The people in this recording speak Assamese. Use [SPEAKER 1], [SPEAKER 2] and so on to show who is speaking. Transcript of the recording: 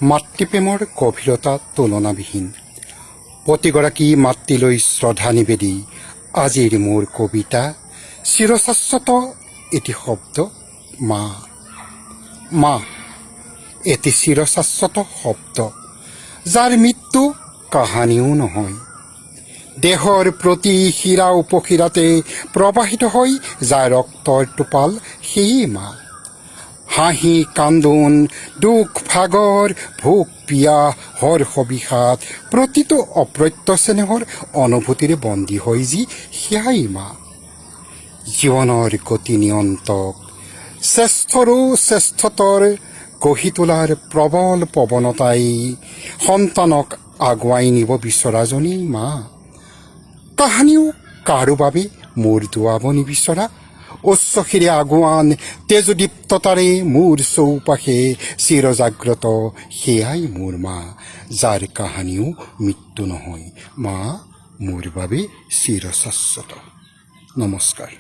[SPEAKER 1] মাতৃপ্ৰেমৰ গভীৰতা তুলনাবিহীন। প্ৰতিগৰাকী মাতৃলৈ শ্ৰদ্ধা নিবেদি আজিৰ মোৰ কবিতা চিৰশাশ্বত এটি শব্দ মা। মা এটি চিৰশাশ্বত শব্দ, যাৰ মৃত্যু কাহানিও নহয়। দেহৰ প্ৰতি শিৰা উপশিৰাতে প্ৰবাহিত হৈ যায় ৰক্তৰ টোপাল, সেয়ে মা। হাঁহি কান্দোন, দুখ ভাগৰ, ভোক পিয়াহ, হৰ্ষ বিষাদ, প্ৰতিটো অপ্ৰত্য চেনেহৰ অনুভূতিৰে বন্দী হৈ যি সেয়াই মা। জীৱনৰ গতি নিয়ন্ত্ৰক, শ্ৰেষ্ঠৰো শ্ৰেষ্ঠতৰ গঢ়ি তোলাৰ প্ৰবল প্ৰৱণতাই সন্তানক আগুৱাই নিব বিচৰাজনী মা। কাহানিও কাৰো বাবে মূৰ দোৱাব নিবিচৰা, উচ্চশিৰে আগুৱান তেজদীপ্ততাৰে মোৰ চৌপাশে চিৰজাগ্ৰত, সেয়াই মোৰ মা, যাৰ কাহানিও মৃত্যু নহয়। মা মোৰ বাবে চিৰশাশ্বত। নমস্কাৰ।